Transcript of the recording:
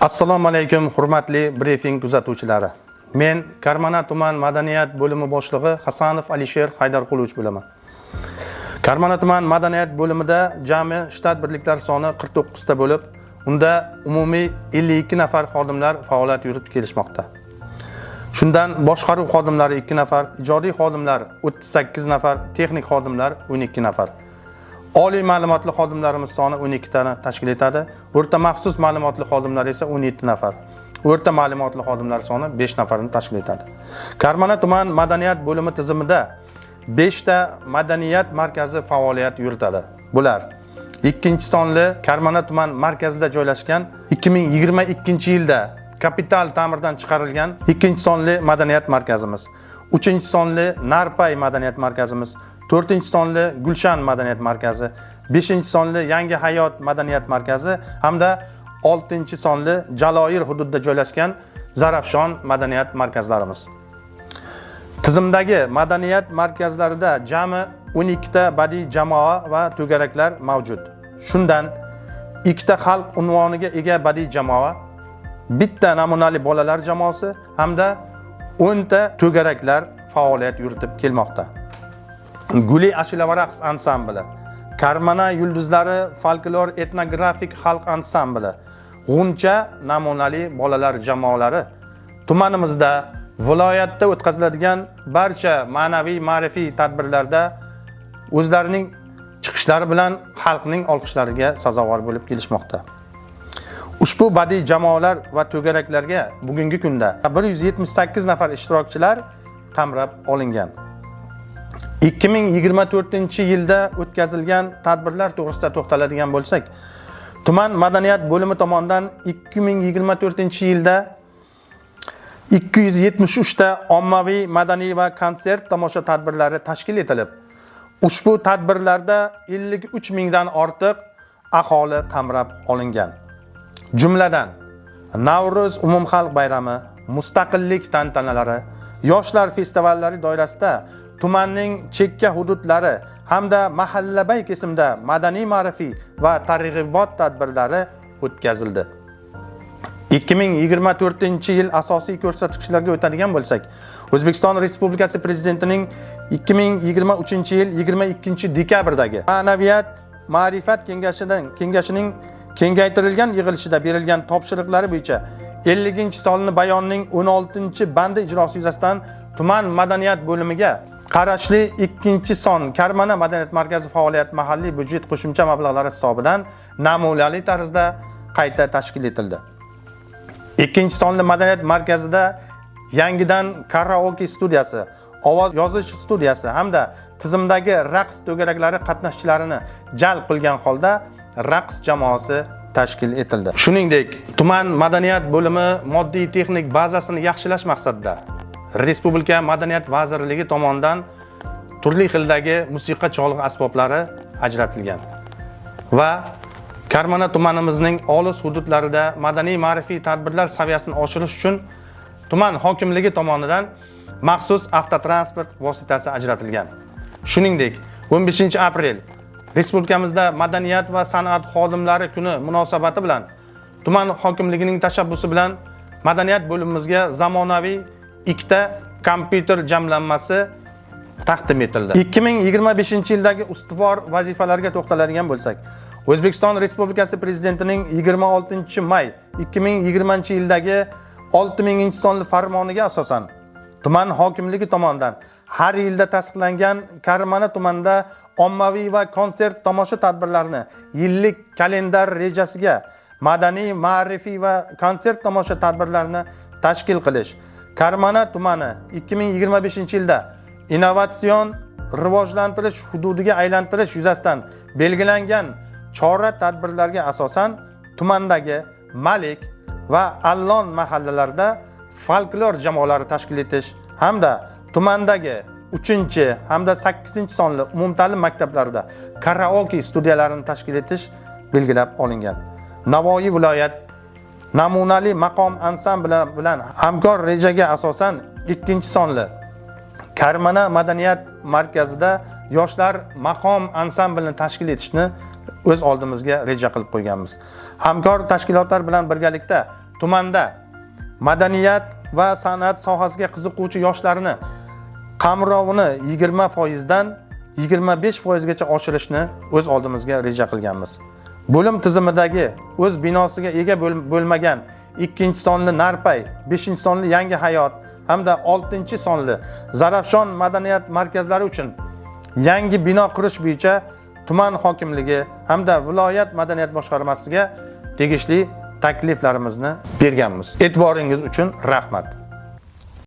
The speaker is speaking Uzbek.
Assalomu alaykum, hurmatli briefing kuzatuvchilari. Men Karmana tuman madaniyat bo'limi boshlig'i Hasanov Alisher Haydarqulovich bo'laman. Karmana tuman madaniyat bo'limida jami shtat birliklari soni 49 ta bo'lib, unda umumiy 52 nafar xodimlar faoliyat yuritib kelishmoqda. Shundan boshqaruv xodimlari 2 nafar, ijodiy xodimlar 38 nafar, texnik xodimlar 12 nafar. Oliy ma'lumotli xodimlarimiz soni 12 tani tashkil etadi. O'rta maxsus ma'lumotli xodimlar esa 17 nafar. O'rta ma'lumotli xodimlar soni 5 nafarni tashkil etadi. Karmana tuman madaniyat bo'limi tizimida 5 ta madaniyat markazi faoliyat yuritadi. Bular: 2-sonli Karmana tuman markazida joylashgan 2022-yilda kapital ta'mirdan chiqarilgan 2-sonli madaniyat markazimiz, 3-sonli Narpay madaniyat markazimiz, 4-sonli Gulshan madaniyat markazi, 5-sonli Yangi hayot madaniyat markazi hamda 6-sonli Jaloir hududida joylashgan Zarafshon madaniyat markazlarimiz. Tizimdagi madaniyat markazlarida jami 12 ta badiiy jamoa va to'garaklar mavjud. Shundan 2 ta xalq unvoniga ega badiiy jamoa, 1 ta namunali bolalar jamoasi hamda 10 ta to'garaklar faoliyat yuritib kelmoqda. Guli ashula va raqs ansambli, Karmana yulduzlari folklor etnografik xalq ansambli, G'uncha namunali bolalar jamoalari tumanimizda viloyatda o'tkaziladigan barcha ma'naviy ma'rifiy tadbirlarda o'zlarining chiqishlari bilan xalqning olqishlariga sazovor bo'lib kelishmoqda. Ushbu badiiy jamoalar va to'garaklarga bugungi kunda 178 nafar ishtirokchilar qamrab olingan. 2024-yilda o'tkazilgan tadbirlar to'g'risida to'xtaladigan bo'lsak, tuman madaniyat bo'limi tomonidan 2024-yilda 273 ta ommaviy madaniy va konsert tomosha tadbirlari tashkil etilib, ushbu tadbirlarda 53 mingdan ortiq aholi qamrab olingan. Jumladan Navro'z umumxalq bayrami, mustaqillik tantanalari, yoshlar festivallari doirasida tumanning chekka hududlari hamda mahallabay kesimda madaniy ma'rifiy va targ'ibot tadbirlari o'tkazildi. 2024-yil asosiy ko'rsatkichlarga o'tadigan bo'lsak, O'zbekiston Respublikasi Prezidentining 2023-yil 22-dekabrdagi Ma'naviyat ma'rifat kengashining kengaytirilgan yig'ilishida berilgan topshiriqlari bo'yicha 50-sonli bayonning 16-bandi ijrosi yuzasidan tuman madaniyat bo'limiga qarashli 2-son Karmana madaniyat markazi faoliyat mahalliy byudjet qo'shimcha mablag'lari hisobidan namunali tarzda qayta tashkil etildi. 2-sonli madaniyat markazida yangidan karaoke studiyasi, ovoz yozish studiyasi hamda tizimdagi raqs to'garaklari qatnashchilarini jalb qilgan holda raqs jamoasi tashkil etildi. Shuningdek, tuman madaniyat bo'limi moddiy texnik bazasini yaxshilash maqsadida Respublika Madaniyat vazirligi tomonidan turli xildagi musiqa cholg'u asboblari ajratilgan va Karmana tumanimizning olis hududlarida madaniy ma'rifiy tadbirlar saviyasini oshirish uchun tuman hokimligi tomonidan maxsus avtotransport vositasi ajratilgan. Shuningdek, 15-aprel Respublikamizda madaniyat va san'at xodimlari kuni munosabati bilan tuman hokimligining tashabbusi bilan madaniyat bo'limimizga zamonaviy 2 ta kompyuter jamlanmasi taqdim etildi. 2025-yildagi ustuvor vazifalarga to'xtaladigan bo'lsak, O'zbekiston Respublikasi Prezidentining 26-may 2020-yildagi 6000-sonli farmoniga asosan tuman hokimligi tomonidan har yilda tasdiqlangan Karmana tumanida ommaviy va konsert tomosha tadbirlarini yillik kalendar rejasiga madaniy, ma'rifiy va konsert tomosha tadbirlarini tashkil qilish, Karmana tumani 2025-yilda innovatsion rivojlantirish hududiga aylantirish yuzasidan belgilangan chora tadbirlarga asosan tumandagi Malik va Allon mahallalarida folklor jamoalari tashkil etish hamda tumandagi 3 hamda 8-sonli umumta'lim maktablarida karaoke studiyalarini tashkil etish belgilab olingan. Navoiy viloyat namunali maqom ansambli bilan hamkor rejaga asosan 2-sonli Karmana madaniyat markazida yoshlar maqom ansamblini tashkil etishni o'z oldimizga reja qilib qo'yganmiz. Hamkor tashkilotlar bilan birgalikda tumanda madaniyat va san'at sohasiga qiziquvchi yoshlarni qamrovini 20% dan 25% gacha oshirishni o'z oldimizga reja qilganmiz. Bo'lim tizimidagi o'z binosiga ega bo'lmagan 2-sonli Narpay, 5-sonli Yangi Hayot hamda 6-sonli Zarafshon madaniyat markazlari uchun yangi bino qurish bo'yicha tuman hokimligi hamda viloyat madaniyat boshqarmasiga tegishli takliflarimizni berganmiz. E'tiboringiz uchun rahmat.